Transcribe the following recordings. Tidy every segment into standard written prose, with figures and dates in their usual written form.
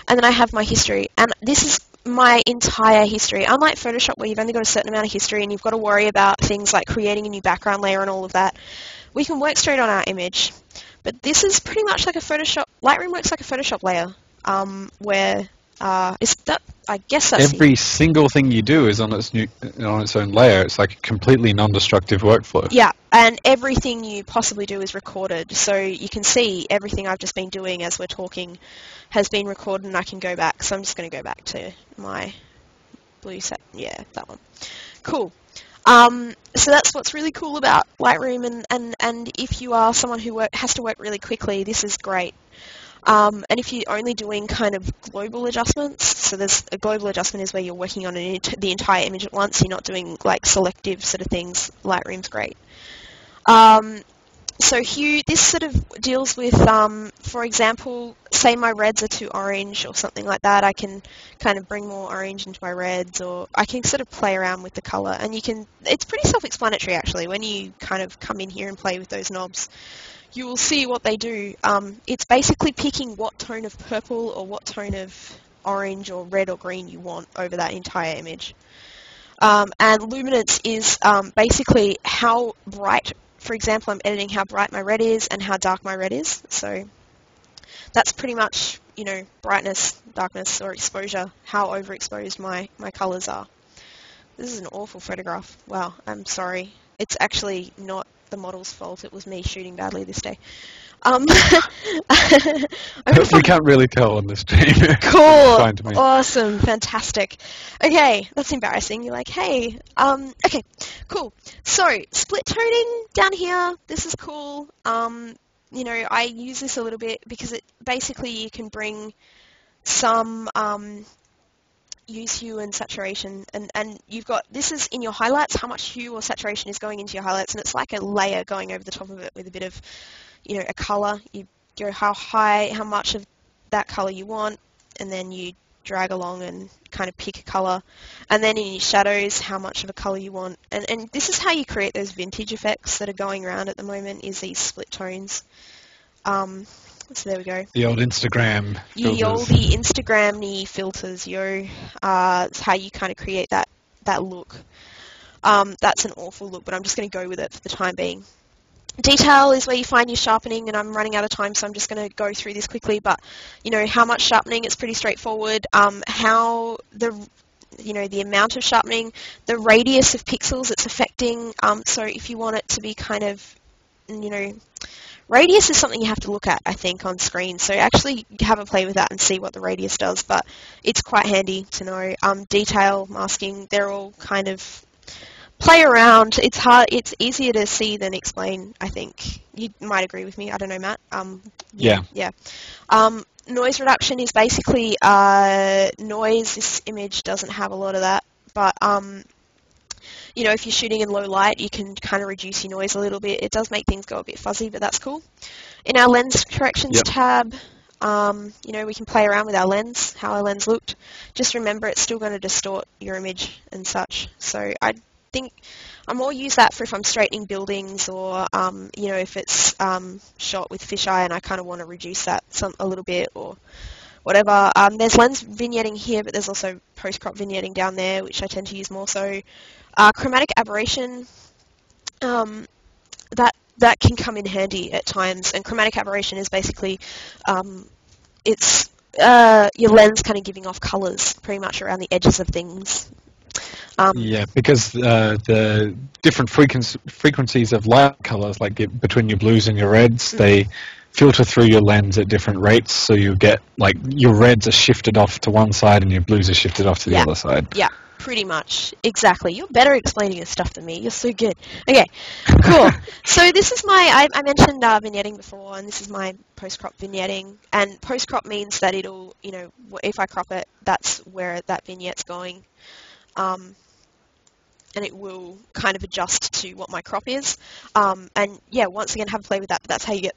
and then I have my history, and this is my entire history. Unlike Photoshop, where you've only got a certain amount of history and you've got to worry about things like creating a new background layer and all of that, we can work straight on our image. But this is pretty much like a Photoshop. Lightroom works like a Photoshop layer, where is that? I guess that's every single thing you do is on its own layer. It's like a completely non-destructive workflow. Yeah, and everything you possibly do is recorded, so you can see everything I've just been doing as we're talking has been recorded, and I can go back. So I'm just going to go back to my blue set. Yeah, that one. Cool. So that's what's really cool about Lightroom, and if you are someone who has to work really quickly, this is great. And if you're only doing kind of global adjustments, so there's a global adjustment is where you're working on the entire image at once, you're not doing like selective sort of things, Lightroom's great. So hue, this sort of deals with, for example, say my reds are too orange or something like that, I can kind of bring more orange into my reds, or I can sort of play around with the color, and it's pretty self-explanatory actually, when you kind of come in here and play with those knobs. You will see what they do. It's basically picking what tone of purple or what tone of orange or red or green you want over that entire image. And luminance is basically how bright, for example, I'm editing how bright my red is and how dark my red is. So that's pretty much, you know, brightness, darkness, or exposure, how overexposed my colors are. This is an awful photograph. Wow, I'm sorry. It's actually not the model's fault. It was me shooting badly this day. We can't really tell on the stream. Cool. Awesome. Fantastic. Okay, that's embarrassing. You're like, hey. Okay, cool. So, split toning down here. This is cool. You know, I use this a little bit because basically you can bring some use hue and saturation, and you've got, this is in your highlights, how much hue or saturation is going into your highlights, and it's like a layer going over the top of it with a bit of, you know, a color. You go how much of that color you want, and then you drag along and kind of pick a color, and then in your shadows, how much of a color you want, and this is how you create those vintage effects that are going around at the moment, is these split tones. So there we go. The old Instagram filters. The oldie Instagram-y filters, yo. It's how you kind of create that look. That's an awful look, but I'm just going to go with it for the time being. Detail is where you find your sharpening, and I'm running out of time, so I'm just going to go through this quickly. But, you know, how much sharpening, it's pretty straightforward. How the amount of sharpening, the radius of pixels it's affecting. So if you want it to be kind of, you know, radius is something you have to look at, I think, on screen. So actually have a play with that and see what the radius does. But it's quite handy to know. Detail, masking, they're all kind of play around. It's hard. It's easier to see than explain, I think. You might agree with me. I don't know, Matt. Yeah. Noise reduction is basically noise. This image doesn't have a lot of that, but you know, if you're shooting in low light, you can kind of reduce your noise a little bit. It does make things go a bit fuzzy, but that's cool. In our lens corrections tab, you know, we can play around with our lens, how our lens looked. Just remember, it's still going to distort your image and such. So I think I more use that for if I'm straightening buildings, or you know, if it's shot with fisheye and I kind of want to reduce that a little bit or whatever. There's lens vignetting here, but there's also post-crop vignetting down there, which I tend to use more so. Chromatic aberration, that can come in handy at times, and chromatic aberration is basically it's your lens kind of giving off colours pretty much around the edges of things. Yeah, because the different frequencies of light colours, like between your blues and your reds, they filter through your lens at different rates, so you get, like, your reds are shifted off to one side and your blues are shifted off to the other side. Yeah. Pretty much. Exactly. You're better at explaining this stuff than me. You're so good. Okay, cool. So this is my, I mentioned vignetting before, and this is my post-crop vignetting. And post-crop means that it'll, you know, if I crop it, that's where that vignette's going. And it will kind of adjust to what my crop is. And yeah, once again, have a play with that, but that's how you get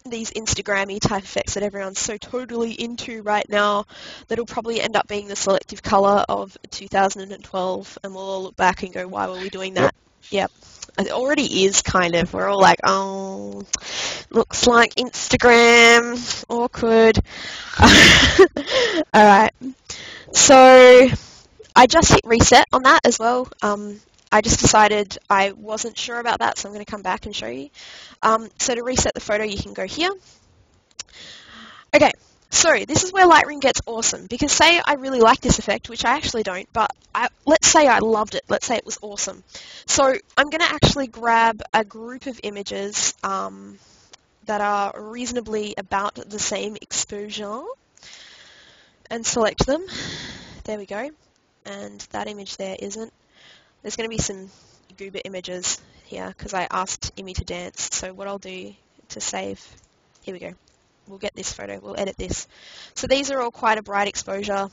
these Instagram-y type effects that everyone's so totally into right now, that'll probably end up being the selective color of 2012, and we'll all look back and go, why were we doing that? Yep. It already is, kind of. We're all like, oh, looks like Instagram. Awkward. Alright. So I just hit reset on that as well. I just decided I wasn't sure about that, so I'm going to come back and show you. So to reset the photo, you can go here. Okay, so this is where Lightroom gets awesome, because say I really like this effect, which I actually don't, but let's say I loved it. Let's say it was awesome. So I'm going to actually grab a group of images that are reasonably about the same exposure and select them. There we go. And that image there isn't. There's going to be some goober images here because I asked Imi to dance. So what I'll do to save, here we go. We'll get this photo, we'll edit this. So these are all quite a bright exposure.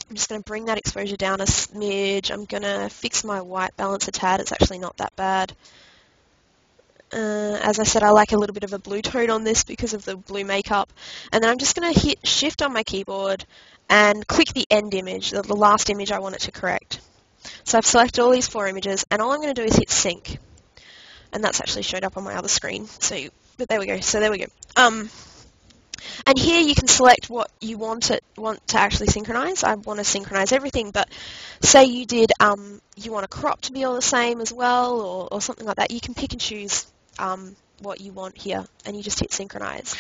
I'm just going to bring that exposure down a smidge. I'm going to fix my white balance a tad. It's actually not that bad. As I said, I like a little bit of a blue tone on this because of the blue makeup. And then I'm just going to hit Shift on my keyboard and click the end image, the last image I want it to correct. So I've selected all these 4 images, and all I'm going to do is hit sync. And that's actually showed up on my other screen. But there we go. So there we go. And here you can select what you want to actually synchronize. I want to synchronize everything, but say you did, you want a crop to be all the same as well, or something like that. You can pick and choose what you want here, and you just hit synchronize.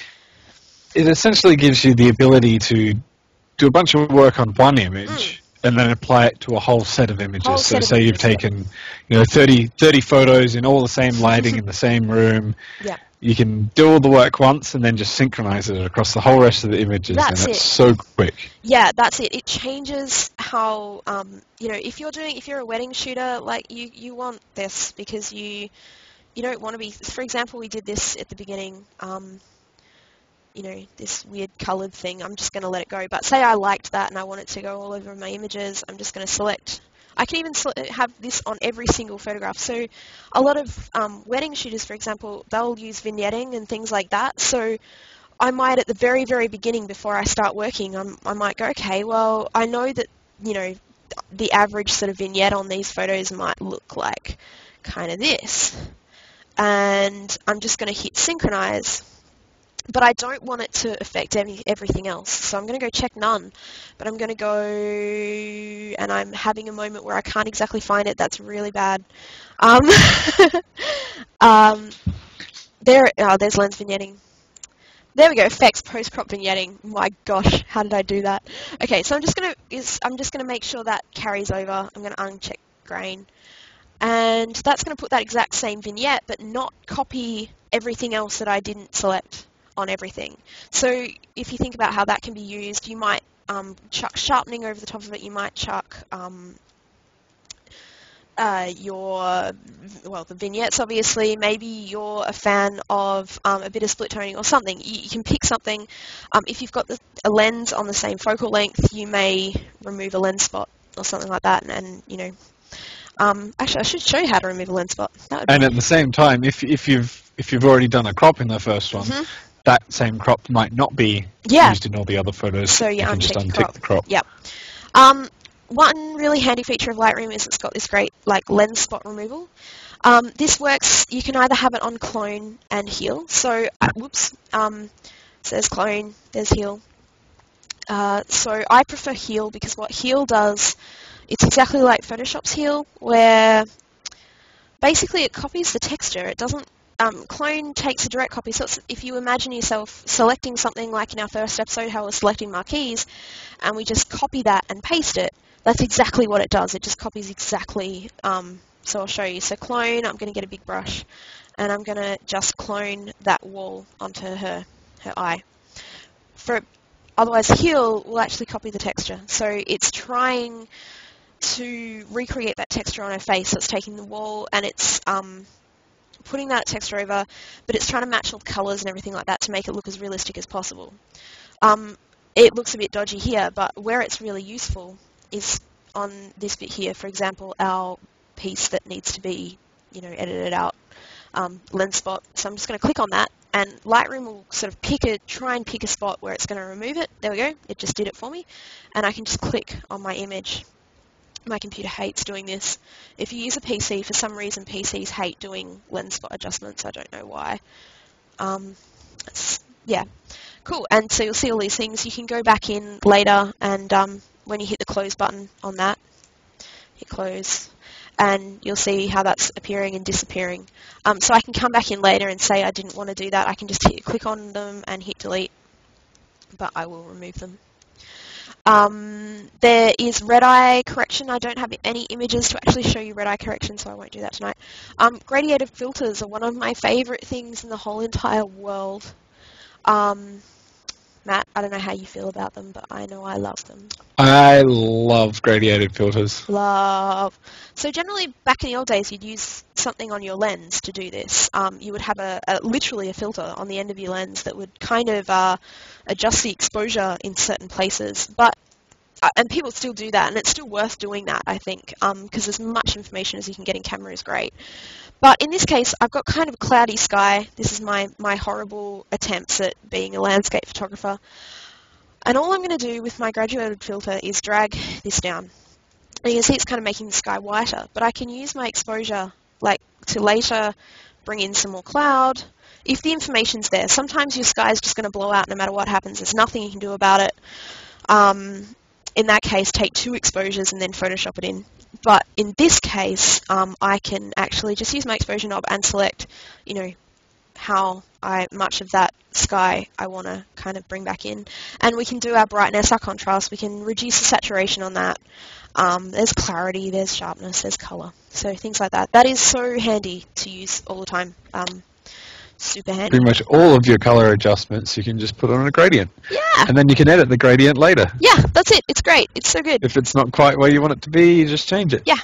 It essentially gives you the ability to do a bunch of work on one image and then apply it to a whole set of images. So say you've taken 30 photos in all the same lighting in the same room. Yeah. You can do all the work once and then just synchronize it across the whole rest of the images, and it's so quick. Yeah, that's it. It changes how if you're a wedding shooter, like you want this because you don't want to be. For example, we did this at the beginning. This weird coloured thing. I'm just going to let it go. But say I liked that and I want it to go all over my images. I'm just going to select. I can even have this on every single photograph. So a lot of wedding shooters, for example, they'll use vignetting and things like that. So I might, at the very, very beginning, before I start working, I might go, okay, well, I know that, the average sort of vignette on these photos might look like kind of this. And I'm just going to hit synchronize. But I don't want it to affect everything else. So I'm going to go check none. But I'm going to go, and I'm having a moment where I can't exactly find it. That's really bad. There's lens vignetting. There we go. Effects post-crop vignetting. My gosh, how did I do that? Okay, so I'm just gonna make sure that carries over. I'm going to uncheck grain. And that's going to put that exact same vignette, but not copy everything else that I didn't select on everything. So if you think about how that can be used, you might chuck sharpening over the top of it. You might chuck the vignettes, obviously. Maybe you're a fan of a bit of split toning or something. You can pick something. If you've got a lens on the same focal length, you may remove a lens spot or something like that. And actually, I should show you how to remove a lens spot. And at the same time, if you've already done a crop in the first one, that same crop might not be used in all the other photos. So you can just untick the crop. Yep. One really handy feature of Lightroom is it's got this great lens spot removal. This works. You can either have it on clone and heal. So so there's clone, there's heal. So I prefer heal because what heal does, it's exactly like Photoshop's heal, where basically it copies the texture. It doesn't. Clone takes a direct copy. So if you imagine yourself selecting something like in our first episode, how we're selecting marquees, and we just copy that and paste it, that's exactly what it does. It just copies exactly. So I'll show you. So clone, I'm going to get a big brush, and I'm going to just clone that wall onto her eye. Otherwise, heal will actually copy the texture. So it's trying to recreate that texture on her face. So it's taking the wall and it's putting that texture over, but it's trying to match all the colours and everything like that to make it look as realistic as possible. It looks a bit dodgy here, but where it's really useful is on this bit here. For example, our piece that needs to be, edited out, lens spot. So I'm just going to click on that, and Lightroom will sort of try and pick a spot where it's going to remove it. There we go. It just did it for me, and I can just click on my image. My computer hates doing this. If you use a PC, for some reason PCs hate doing lens spot adjustments. I don't know why. Yeah, cool. And so you'll see all these things. You can go back in later, and when you hit the close button on that, hit close, and you'll see how that's appearing and disappearing. So I can come back in later and say I didn't want to do that. I can just click on them and hit delete, but I will remove them. There is red eye correction. I don't have any images to actually show you red eye correction, so I won't do that tonight. Gradiated filters are one of my favorite things in the whole entire world. Matt, I don't know how you feel about them, but I know I love them. I love gradiated filters. Love. So generally, back in the old days, you'd use something on your lens to do this. You would have literally a filter on the end of your lens that would kind of adjust the exposure in certain places. And people still do that, and it's still worth doing that, I think, because as much information as you can get in camera is great. But in this case, I've got kind of a cloudy sky. This is my horrible attempts at being a landscape photographer. And all I'm going to do with my graduated filter is drag this down. And you can see it's kind of making the sky whiter, but I can use my exposure to later bring in some more cloud. If the information's there, sometimes your sky is just going to blow out no matter what happens. There's nothing you can do about it. In that case, take 2 exposures and then Photoshop it in. But in this case, I can actually just use my exposure knob and select, how much of that sky I want to kind of bring back in. And we can do our brightness, our contrast. We can reduce the saturation on that. There's clarity, there's sharpness, there's color. So things like that. That is so handy to use all the time. Super handy. Pretty much all of your color adjustments you can just put on a gradient. Yeah. And then you can edit the gradient later. Yeah, that's it. It's great. It's so good. If it's not quite where you want it to be, you just change it. Yeah.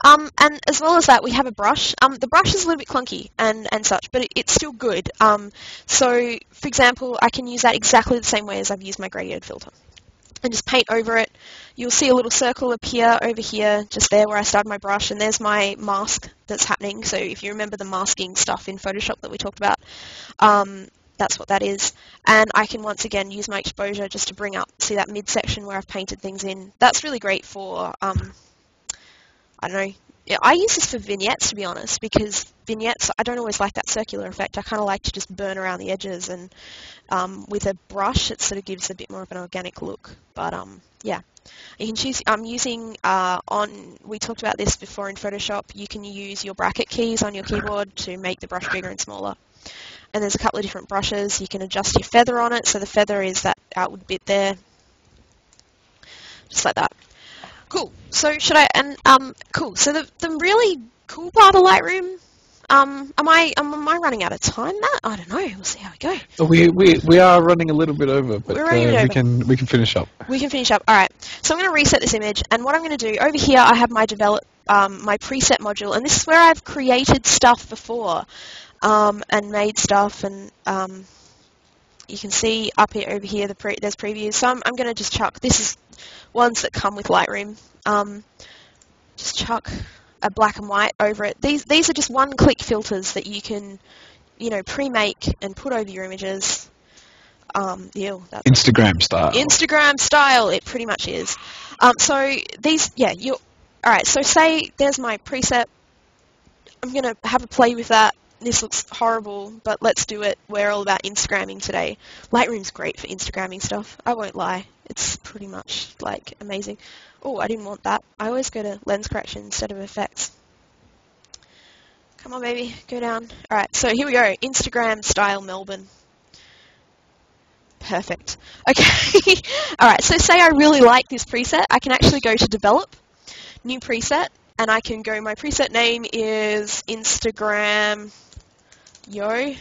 And as well as that, we have a brush. The brush is a little bit clunky and such, but it's still good. So, for example, I can use that exactly the same way as I've used my gradiated filter. And just paint over it. You'll see a little circle appear over here, just there where I started my brush, and there's my mask that's happening. So if you remember the masking stuff in Photoshop that we talked about, that's what that is. And I can once again use my exposure just to bring up, see that midsection where I've painted things in. That's really great for, I don't know, yeah, I use this for vignettes, to be honest, because vignettes, I don't always like that circular effect. I kind of like to just burn around the edges, and with a brush, it sort of gives a bit more of an organic look. But yeah, you can choose. I'm using we talked about this before in Photoshop. You can use your bracket keys on your keyboard to make the brush bigger and smaller. And there's a couple of different brushes. You can adjust your feather on it. So the feather is that outward bit there, just like that. Cool. So should I? And cool. So the really cool part of Lightroom. Am I running out of time, Matt? I don't know. We'll see how we go. We are running a little bit over, but we can finish up. We can finish up. All right. So I'm going to reset this image, and what I'm going to do over here, I have my my preset module, and this is where I've created stuff before, and made stuff, and you can see up here over here there's previews. So I'm going to just chuck. This is ones that come with Lightroom. Just chuck a black and white over it. These are just one-click filters that you can, pre-make and put over your images. That's Instagram style. Instagram style, it pretty much is. So these, yeah, all right. So say there's my preset. I'm gonna have a play with that. This looks horrible, but let's do it. We're all about Instagramming today. Lightroom's great for Instagramming stuff. I won't lie. It's pretty much amazing. Oh, I didn't want that. I always go to lens correction instead of effects. Come on, baby. Go down. All right, so here we go. Instagram style Melbourne. Perfect. Okay. All right, so say I really like this preset. I can actually go to Develop, New Preset, and I can go, my preset name is Instagram Yo.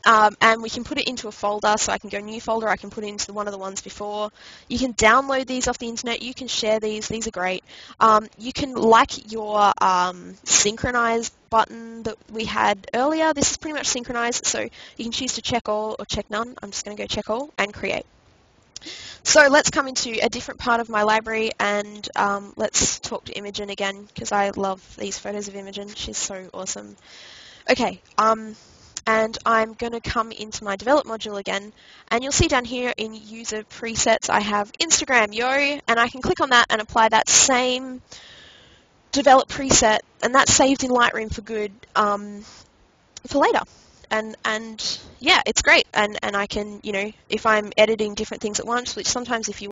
And we can put it into a folder, so I can go new folder, I can put it into one of the ones before. You can download these off the internet, you can share these are great. You can like your synchronize button that we had earlier. This is pretty much synchronized, so you can choose to check all or check none. I'm just going to go check all and create. So let's come into a different part of my library, and let's talk to Imogen again, because I love these photos of Imogen. She's so awesome. Okay, and I'm going to come into my Develop module again, and you'll see down here in User Presets I have Instagram Yo, and I can click on that and apply that same develop preset, and that's saved in Lightroom for good for later. And yeah, it's great. And I can, if I'm editing different things at once, which sometimes if you